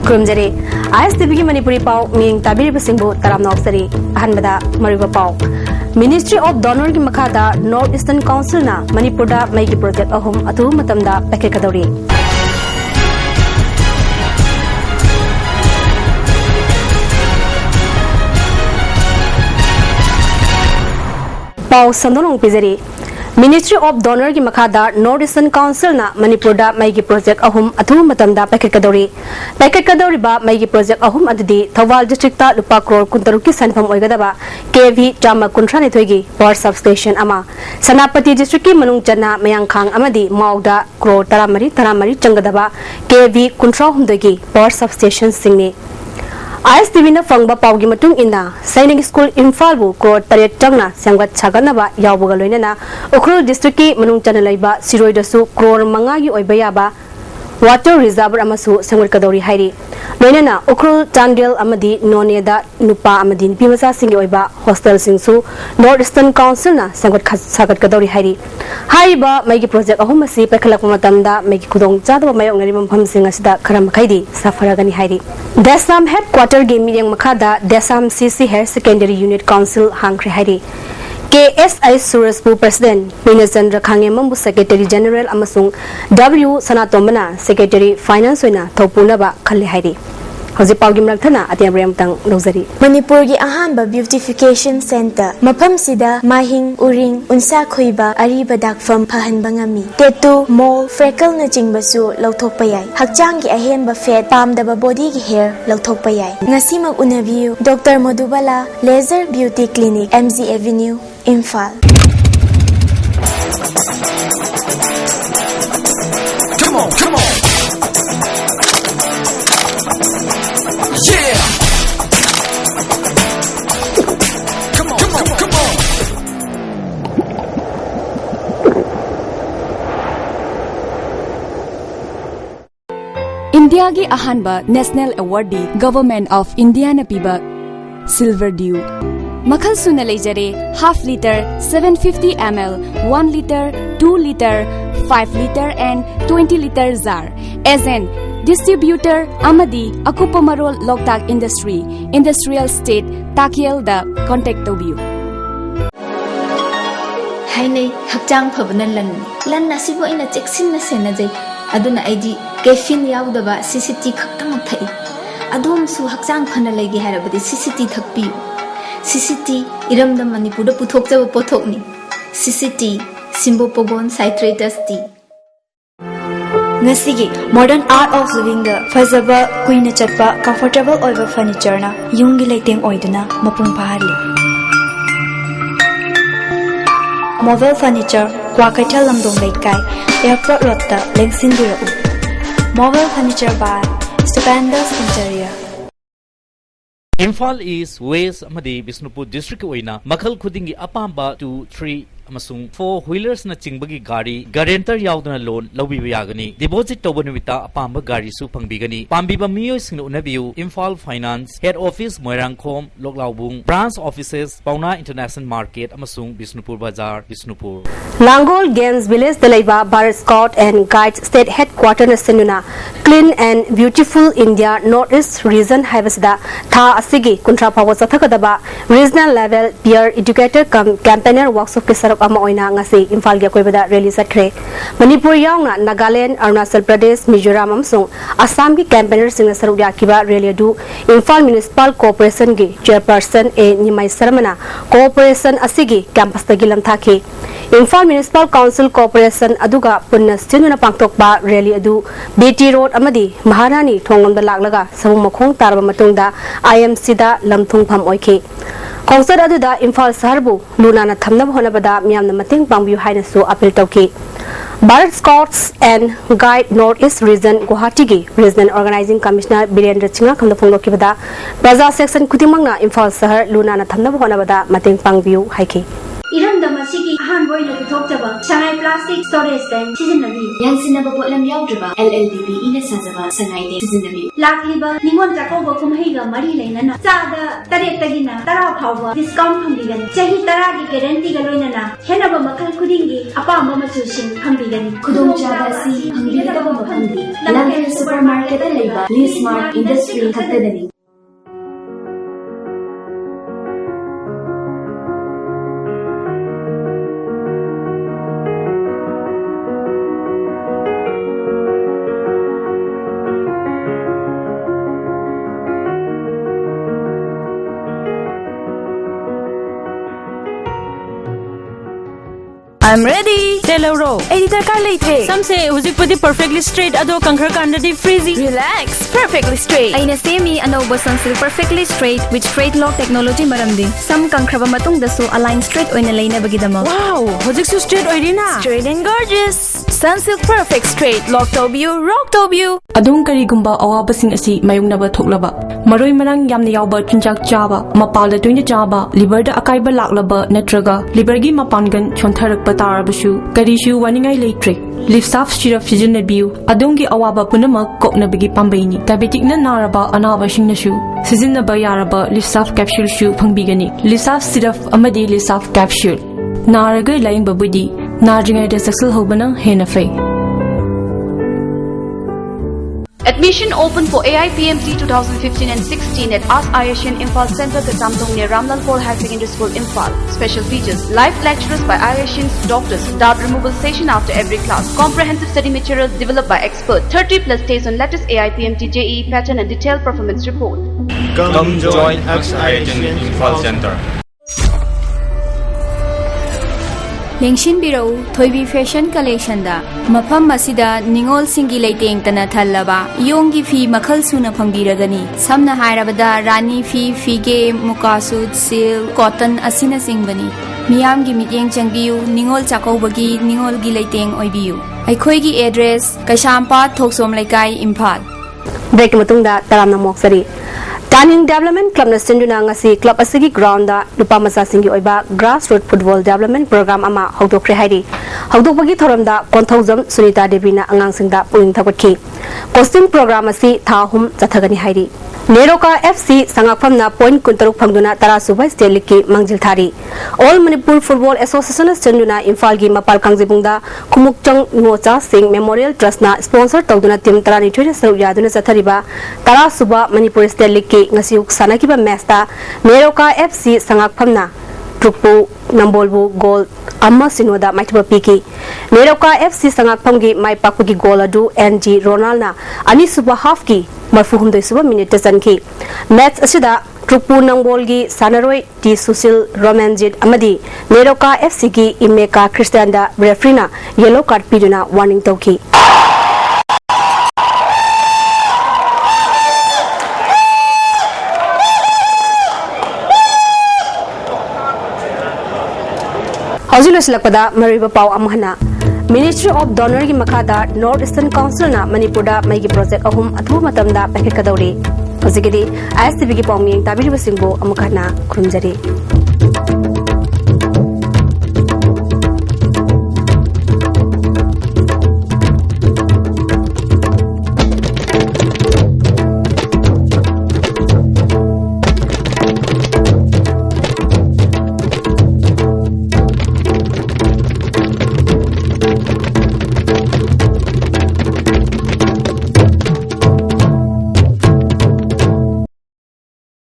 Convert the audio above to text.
ꯈꯨꯔꯨꯝꯖꯔꯤ ISTV Manipuri pau ming tabiri singbu taram noksari ahanbada mariba pau Ministry of Donor ki makhada North Eastern Council na Manipur da mai ki project ahum atu matamda packet kadori pau sandonong pizari Ministry of Donor ki makhada North Eastern Council na Manipur da mai ki project ahum atu matamda packet kadori ba mai ki project ahum adidi Thawal district ta lupa crore kuntaruk ki sanfam oigadaba KV Chama Kuntra ni thoigi power substation ama Sanapati district ki manung chana mayangkhang amadi mauda crore taramari changadaba KV Kuntra humdogi power substation singni ISTV na fangba pawgi matung ina Sainik School Imphal bu crore taret changna sangwat chaganaba yawbuga loinana Ukhrul district ki manung chana laiba Siroi dasu crore manga gi oiba ba water reservoir amasu sangwat kadori hairi loinana Ukhrul Chandel amadi Noneda nupa amadi nipi masa singi oiba hostel singsu North Eastern Council na sangwat sagat kadori hairi haiba maigi project ahum asi pekhalak matamda maigi kudong chadaba mayong ngari mampham singa sida kharam khaidi safaragani hairi Desam headquarter ge miyang makhada Desam CC Higher Secondary Unit Council hangkri hairi KSI Suraspu President Minasandra Khangem Secretary General amasung W Sanatomana Secretary Finance oina thopunaba khalle hairi Hoji pawgi mrathana atiamrem tang lozari Manipur gi ahanba beautification center mafam sida mahing uring unsa khoiba ariba dakfam phahanba ngami tattoo mole freckle na jingbasu lauthokpa yai hakchang gi ahenba fat pamdaba body gi hair lauthokpa yai ngasimak unabiu Dr Madhubala Laser Beauty Clinic MZ Avenue Imphal Come on Yeah Come on India gi ahanba National Awardee Government of India na piba Silver Dew Makhal suna leijare half liter 750 ml 1 liter 2 liter 5 liter and 20 liter jar as an distributor amadi akupa marol loktak industry industrial state takiel da contact tobiu hainai hakjang phabana lan nasibo ina cheksin na sena jai aduna aidi caffeine yaudaba CCT khaktam thai adom su hakjang phana legi harabadi CCT thakpi CCT iramda Manipur da puthokjaba pothokni CCT Simbopogon citratus tea Ngasigi modern art of living the fazaba kuina chatpa comfortable oiva furniture na yungi leiteng oiduna mapung pahali Mobile furniture Kwakaithal lamdong leikai airport road ta lengsin dirau Mobile furniture by stupendous interior Imphal East, West, Amadi, Bisnupur District oina makhal khudingi apamba 2, 3 amasung 4 wheelers na chingbagi gari guarantor yauduna loan lawbiba yagani deposit toba numita apamba gari su phangbigani pambiba miyoi singna unabiu Imphal Finance Head Office Moirangkhom Loklaubung Branch Offices Pauna International Market amasung Bisnupur Bazar Bisnupur Langol Games Village Dalaiba Bharat Scout and Guides State Headquarter na senuna Clean and Beautiful India Northeast Region haibasida tha asigi kuntra phawa chathakadaba regional level peer educator campaigner workshop ke sarap ama oina ngasi Imphal gi koibada rally sakhre Manipur yaungna Nagaland Arunachal Pradesh Mizoram amsung Assam gi campaigner singna saruk yakiba rally du Imphal Municipal Corporation gi chairperson A Nimai Sarmana cooperation asigi campus tagi lamthaki Imphal Municipal Council Corporation aduga punna sinuna pangtokba rally adu BT Road amadi Maharani thongamda laklaga samung makhong tarba matungda IMC da lamthung pham oikhi Khonsar aduda Imphal Saharbu lunana thamnab honabada miyamna mating pangbiu haina su appeal tawki Bharat Scouts and Guide Northeast Region Guwahati gi Regional Organizing Commissioner Birendra Chinga khamda phongloki bada Praja section kutimangna Imphal Sahar lunana thamnab honabada mating pangbiu haiki Iramda masigi ahan boina puthokjaba sangai plastic storage tank sizinnabi yansinaba potlam yaudrba LLDB ina sajaba sangai de sizinnabi lakliba ningon jakauba kumheiga mari leinana chada taretagina tara phawba discount phambigani chahi tara gi guarantee ga loinana henaba makhal khudingi apamba machu sing phambigani khudong chada si phambigaba Phandi London supermarket leba Lee Smart Industry thakadani. I'm ready. Teloro. Editor car late. Some say hujik pudi perfectly straight ado kankhar kandadi freezy. Relax. Perfectly straight. Aina semi anoba sunsil perfectly straight with straight lock technology maramdi. Some kankraba matung dasu align straight oina laina bagidama. Wow. Hujik su straight oirina. Straight and gorgeous. Sunsilk perfect straight. Lock to you. Rock to you. Adung kari gumba awabasing asi mayungnaba thoklaba. Maroi marang yamna yawba chunjak chaba. Mapalda tuina chaba. Liver da akaiba laklaba natraga. Liver gi mapangan chontharakpa tarabashu. Karishu waningai leitre. Live Safe syrup sizinnabiu. Adungi awaba punamak koknabagi pambaini. Diabetic na naraba anaba singnasu. Sizinnaba yaraba Live Safe capsule shu pangbigani. Live Safe syrup amadi Live Safe capsule. Naraga laing babudi. Narjingai da saksal hobana henafai. Admission open for AIPMC 2015 and 16 at As Ayashin Imphal Center, Katamtong near Ramlal Paul High Secondary School, Imphal. Special features: live lectures by Ayashin's doctors, doubt removal session after every class, comprehensive study materials developed by experts, 30+ days on latest AIPMT JEE pattern and detailed performance report. Come join As Ayashin Imphal Center. Lengshin Biro, Toibi Fashion Collection da Mafam Masida Ningol Singi Lighting Tana Thalaba Yongi Fi Makal Suna Pambiragani Samna Hairabada Rani Fi Fige Mukasud Silk Cotton Asina Singbani Miyam gi Mityeng Changbiu Ningol Chakobagi Ningol gi Lighting Oibiu Aikoi gi address Kashampa Thoksom Laikai Imphal. Break matungda taramna moksari Taning Development Club na sinduna ngasi club asigi ground da lupa masa singi oiba grassroots football development program ama hawdokre hairi hawdokbagi thoramda Konthaujam Sunita Devi na angang singda puing thakotki costume program asi thahum chathagani hairi Neroka FC sangakpham na point kuntaruk phangduna tara subai state league ki mangjil thari All Manipur Football Association sinduna Imphal gi mapal kangjibungda Khumukchang Ngocha Singh Memorial Trust na sponsor tawduna team tara ni thoi saru yaduna chathariba tara suba Manipur State League ki ngasi sana kiba match ta Neroka FC sangakpham na Trukpu Nambolbu goal amma sinoda maitba piki Neroka FC sangakpham gi mai pakgi goal adu NG Ronald na ani suba half ki marfuhum doi suba minute sanki match asida Trukpu Nambol gi Sanaroi T Susil Romanjit amadi Neroka FC gi Imeka Christian da referee na yellow card piduna warning tauki Hausilakpada Mariba Pau Amhana Ministry of Donor gi Makada North Eastern Council na Manipurda maigi project ahum athu matamda packet kadawri Hozigidi ISTV gi pawming tabiri basingbo amukana khurumjari